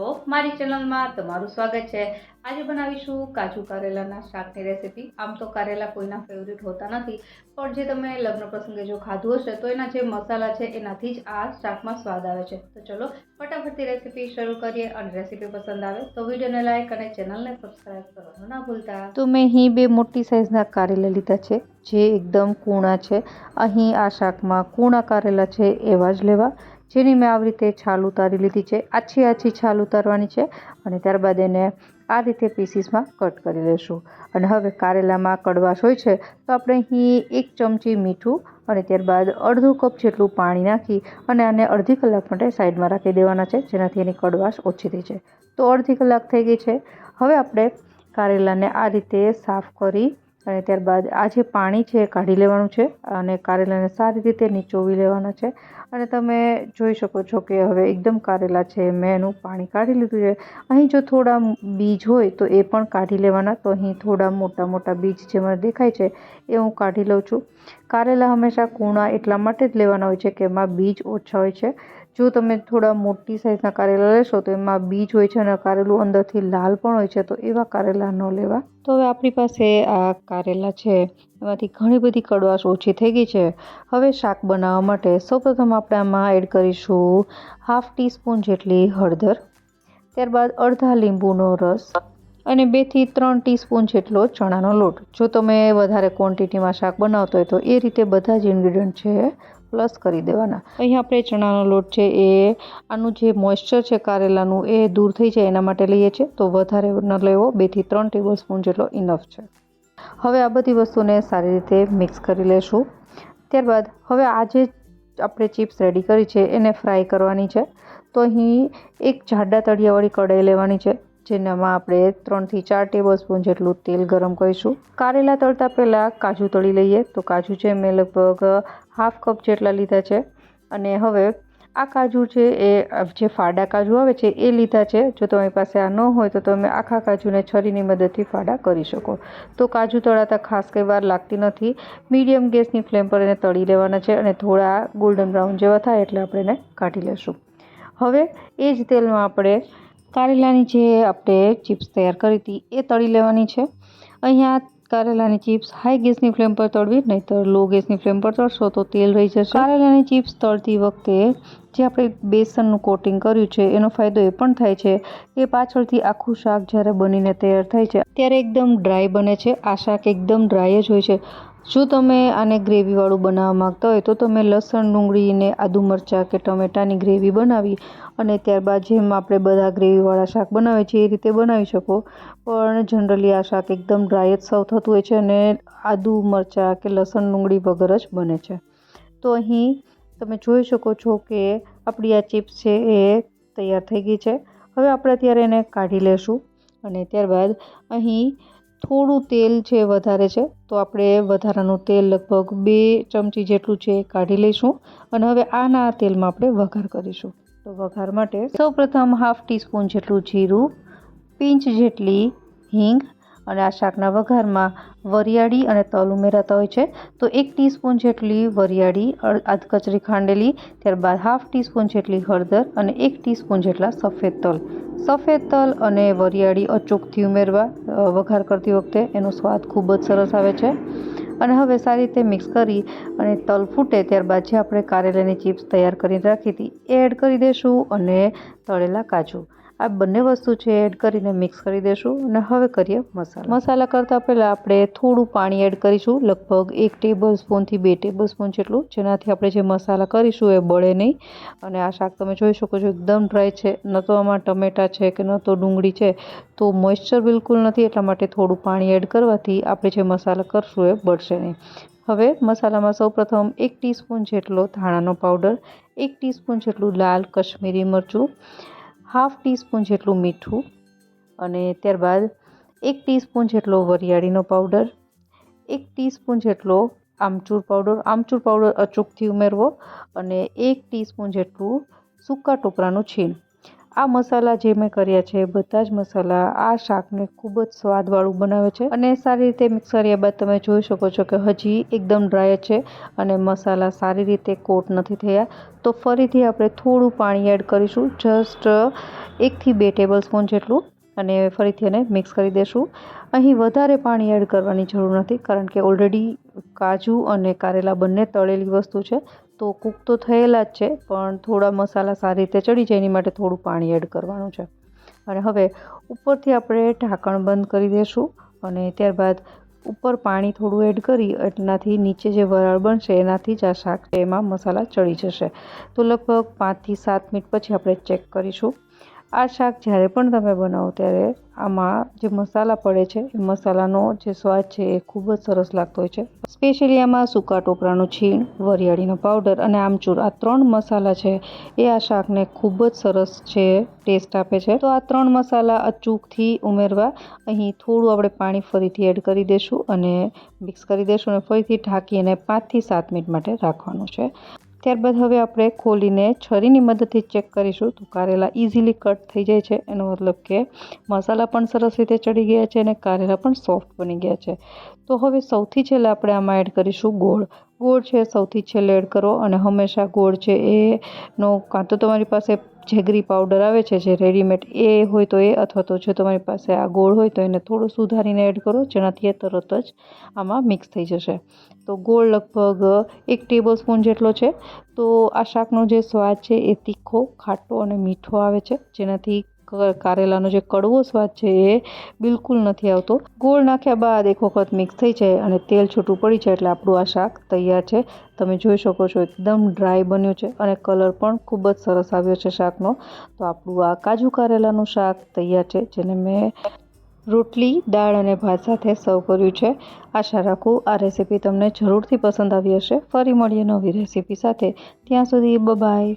મારી ચેનલમાં તમારું સ્વાગત છે। આજે બનાવીશું કાજુ કારેલાના શાકની રેસીપી। આમ તો કારેલા કોઈના ફેવરિટ હોતા નથી, પણ જે તમે લગ્ન પ્રસંગે જો ખાધું હશે તો એના જે મસાલા છે એનાથી જ આ શાકમાં સ્વાદ આવે છે। તો ચલો ફટાફટથી રેસીપી શરૂ કરીએ, અને રેસીપી પસંદ આવે તો વિડીયોને લાઈક અને ચેનલને સબસ્ક્રાઈબ કરવાનું ના ભૂલતા। તો મેં અહીં બે મોટી સાઈઝના કારેલા લીધા છે, જે એકદમ કૂણા છે। અહીં આ શાકમાં કૂણા કારેલા છે એવા જ લેવા, જેની મેં આવી રીતે છાલ ઉતારી લીધી છે। આછી છાલ ઉતારવાની છે, અને ત્યારબાદ એને આ રીતે પીસીસમાં કટ કરી લઈશું। અને હવે કારેલામાં કડવાશ હોય છે, તો આપણે અહીં 1 ચમચી મીઠું અને ત્યારબાદ અડધો કપ જેટલું પાણી નાખી અને આને અડધી કલાક માટે સાઈડમાં રાખી દેવાના છે, જેનાથી એની કડવાશ ઓછી થઈ જાય। તો અડધી કલાક થઈ ગઈ છે। હવે આપણે કારેલાને આ રીતે સાફ કરી અને ત્યારબાદ આ જે પાણી છે એ કાઢી લેવાનું છે, અને કારેલાને સારી રીતે નીચોવી લેવાના છે। અને તમે જોઈ શકો છો કે હવે એકદમ કારેલા છે, મેં એનું પાણી કાઢી લીધું છે। અહીં જો થોડા બીજ હોય તો એ પણ કાઢી લેવાના। તો અહીં થોડા મોટા બીજ જે મને દેખાય છે એ હું કાઢી લઉં છું। કારેલા હંમેશા કૂણા એટલા માટે જ લેવાના હોય છે કે એમાં બીજ ઓછા હોય છે। જો તમે થોડા મોટી સાઈઝના કારેલા લેશો તો એમાં બીજ હોય છે અને કારેલું અંદરથી લાલ પણ હોય છે, તો એવા કારેલા ન લેવા। તો હવે આપણી પાસે આ કારેલા છે એમાંથી ઘણી બધી કડવાશ ઓછી થઈ ગઈ છે। હવે શાક બનાવવા માટે સૌપ્રથમ આપણે આમાં એડ કરીશું 1/2 ટીસ્પૂન જેટલી હળદર, ત્યારબાદ અડધા લીંબુનો રસ અને 2 થી 3 ટીસ્પૂન જેટલો ચણાનો લોટ। જો તમે વધારે ક્વોન્ટિટીમાં શાક બનાવતો હોય તો એ રીતે બધા જ ઇન્ગ્રીડિયન્ટ છે પ્લસ કરી દેવાના। અહીં આપણે ચણાનો લોટ છે એ આનું જે મોઇસ્ચર છે કારેલાનું એ દૂર થઈ જાય એના માટે લઈએ છીએ, તો વધારે ન લેવો, 2 થી 3 ટેબલસ્પૂન જેટલો ઇનફ છે। હવે આ બધી વસ્તુને સારી રીતે મિક્સ કરી લેશું। ત્યારબાદ હવે આ જે આપણે ચિપ્સ રેડી કરી છે એને ફ્રાય કરવાની છે। તો અહીં એક જાડા તળિયાવાળી કઢાઈ લેવાની છે, જેનામાં આપણે 3 થી 4 ટેબલસ્પૂન જેટલું તેલ ગરમ કરીશું। કારેલા તળતા પહેલાં કાજુ તળી લઈએ। તો કાજુ છે મેં લગભગ 1/2 કપ જેટલા લીધા છે, અને હવે આ કાજુ છે એ જે ફાડા કાજુ આવે છે એ લીધા છે। જો તમારી પાસે આ ન હોય તો તમે આખા કાજુને છરીની મદદથી ફાડા કરી શકો। તો કાજુ તળાતા ખાસ કંઈ વાર લાગતી નથી, મીડિયમ ગેસની ફ્લેમ પર એને તળી લેવાના છે, અને થોડા ગોલ્ડન બ્રાઉન જેવા થાય એટલે આપણે એને કાઢી લેશું। હવે એ જ તેલમાં આપણે કારેલાની જે આપણે ચિપ્સ તૈયાર કરી હતી એ તળી લેવાની છે। અહીંયા કારેલાની ચિપ્સ હાઈ ગેસની ફ્લેમ પર તળવી, નહીંતર લો ગેસની ફ્લેમ પર તળશો તો તેલ રહી જશે। કારેલાની ચિપ્સ તળતી વખતે જે આપણે બેસનનું કોટિંગ કર્યું છે એનો ફાયદો એ પણ થાય છે કે પાછળથી આખું શાક જ્યારે બનીને તૈયાર થાય છે ત્યારે એકદમ ડ્રાય બને છે। આ શાક એકદમ ડ્રાય જ હોય છે। જો તમે આને ગ્રેવીવાળું બનાવવા માંગતા હોય તો તમે લસણ, ડુંગળીને આદુ મરચાં કે ટમેટાની ગ્રેવી બનાવી અને ત્યારબાદ જેમ આપણે બધા ગ્રેવીવાળા શાક બનાવીએ છીએ એ રીતે બનાવી શકો, પણ જનરલી આ શાક એકદમ ડ્રાય જ સર્વ થતું હોય છે અને આદુ મરચાં કે લસણ ડુંગળી વગર જ બને છે। તો અહીં તમે જોઈ શકો છો કે આપણી આ ચિપ્સ છે એ તૈયાર થઈ ગઈ છે। હવે આપણે અત્યારે એને કાઢી લેશું, અને ત્યારબાદ અહીં થોડું તેલ છે વધારે છે, તો આપણે વધારાનું તેલ લગભગ 2 ચમચી જેટલું છે કાઢી લઈશું, અને હવે આના તેલમાં આપણે વઘાર કરીશું। તો વઘાર માટે સૌપ્રથમ 1/2 ટીસ્પૂન જેટલું જીરું, પિંચ જેટલી હિંગ, અને આ શાકના વઘારમાં વરિયાળી અને તલ ઉમેરાતા હોય છે। તો 1 ટીસ્પૂન જેટલી વરિયાળી અધકચરી ખાંડેલી, ત્યારબાદ 1/2 ટીસ્પૂન જેટલી હળદર અને 1 ટીસ્પૂન જેટલા સફેદ તલ। સફેદ તલ અને વરિયાળી અચૂકથી ઉમેરવા વઘાર કરતી વખતે, એનો સ્વાદ ખૂબ જ સરસ આવે છે। અને હવે સારી રીતે મિક્સ કરી અને તલ ફૂટે ત્યારબાદ જે આપણે કારેલાની ચિપ્સ તૈયાર કરીને રાખી હતી એ એડ કરી દઈશું, અને તળેલા કાજુ, આ બંને વસ્તુ છે એડ કરીને મિક્સ કરી દઈશું। અને હવે કરીએ મસાલા કરતાં પહેલાં આપણે થોડું પાણી એડ કરીશું, લગભગ 1 ટેબલસ્પૂનથી 2 ટેબલસ્પૂન જેટલું, જેનાથી આપણે જે મસાલા કરીશું એ બળે નહીં। અને આ શાક તમે જોઈ શકો છો એકદમ ડ્રાય છે, ન તો આમાં ટમેટા છે કે ન તો ડુંગળી છે, તો મોઇસ્ચર બિલકુલ નથી, એટલા માટે થોડું પાણી એડ કરવાથી આપણે જે મસાલા કરશું એ બળશે નહીં। હવે મસાલામાં સૌપ્રથમ 1 ટીસ્પૂન જેટલો ધાણાનો પાવડર, 1 ટીસ્પૂન જેટલું લાલ કશ્મીરી મરચું, 1/2 ટીસ્પૂન જેટલું મીઠું, અને ત્યારબાદ 1 ટીસ્પૂન જેટલો વરિયાળીનો પાવડર, 1 ટીસ્પૂન જેટલો આમચૂર પાવડર અચૂકથી ઉમેરવો, અને 1 ટીસ્પૂન જેટલું સૂકા ટોપરાનું છીણ। આ મસાલા જે મેં કર્યા છે બધા જ મસાલા આ શાકને ખૂબ જ સ્વાદવાળું બનાવે છે અને સારી રીતે મિક્સ કર્યા બાદ તમે જોઈ શકો છો કે હજી એકદમ ડ્રાય છે અને મસાલા સારી રીતે કોટ નથી થયા. તો ફરીથી આપણે થોડું પાણી એડ કરીશું, જસ્ટ 1 થી 2 ટેબલ સ્પૂન જેટલું, અને ફરીથી એને મિક્સ કરી દઈશું. અહીં વધારે પાણી એડ કરવાની જરૂર નથી કારણ કે ઓલરેડી કાજુ અને કારેલા બંને તળેલી વસ્તુ છે તો કૂક તો થયેલા જ છે, પણ થોડા મસાલા સારી રીતે ચડી જાય એની માટે થોડું પાણી એડ કરવાનું છે. અને હવે ઉપરથી આપણે ઢાંકણ બંધ કરી દઈશું અને ત્યારબાદ ઉપર પાણી થોડું એડ કરી એનાથી નીચે જે વરાળ બનશે એનાથી જ આ શાક એમાં મસાલા ચડી જશે. તો લગભગ 5 થી 7 મિનિટ પછી આપણે ચેક કરીશું. આ શાક જ્યારે પણ તમે બનાવો ત્યારે આમાં જે મસાલા પડે છે એ મસાલાનો જે સ્વાદ છે એ ખૂબ જ સરસ લાગતો હોય છે. સ્પેશિયલી આમાં સૂકા ટોપરાનું છીણ, વરિયાળીનો પાવડર અને આમચૂર, આ 3 મસાલા છે એ આ શાકને ખૂબ જ સરસ છે ટેસ્ટ આપે છે. તો આ 3 મસાલા અચૂકથી ઉમેરવા. અહીં થોડું આપણે પાણી ફરીથી એડ કરી દઈશું અને મિક્સ કરી દઈશું અને ફરીથી ઢાંકી અને 5 થી 7 મિનિટ માટે રાખવાનું છે. ત્યારબાદ હવે આપણે ખોલીને છરીની મદદથી ચેક કરીશું તો કારેલા ઇઝીલી કટ થઈ જાય છે. એનો મતલબ કે મસાલા પણ સરસ રીતે ચડી ગયા છે અને કારેલા પણ સોફ્ટ બની ગયા છે. તો હવે સૌથી છેલ્લે આપણે આમાં એડ કરીશું ગોળ. ગોળ છે સૌથી છેલ્લે એડ કરો અને હંમેશા ગોળ છે એનો કાં તો તમારી પાસે જેગરી પાવડર આવે છે જે રેડીમેડ એ હોય તો એ, અથવા તો જો તમારી પાસે આ ગોળ હોય તો એને થોડું સુધારીને એડ કરો જેનાથી એ તરત જ આમાં મિક્સ થઈ જશે. તો ગોળ લગભગ 1 ટેબલ સ્પૂન જેટલો છે. તો આ શાકનો જે સ્વાદ છે એ તીખો, ખાટો અને મીઠો આવે છે જેનાથી કારેલાનો જે કડવો સ્વાદ છે એ બિલકુલ નથી આવતો. ગોળ નાખ્યા બાદ એક વખત મિક્સ થઈ જાય અને તેલ છૂટું પડી જાય એટલે આપણું આ શાક તૈયાર છે. તમે જોઈ શકો છો એકદમ ડ્રાય બન્યું છે અને કલર પણ ખૂબ જ સરસ આવ્યો છે શાકનો. તો આપણું આ કાજુ કારેલાનું શાક તૈયાર છે જેને મેં રોટલી, દાળ અને ભાત સાથે સર્વ કર્યું છે. આશા રાખું આ રેસીપી તમને જરૂરથી પસંદ આવી હશે. ફરી મળીએ નવી રેસીપી સાથે. ત્યાં સુધી બાય.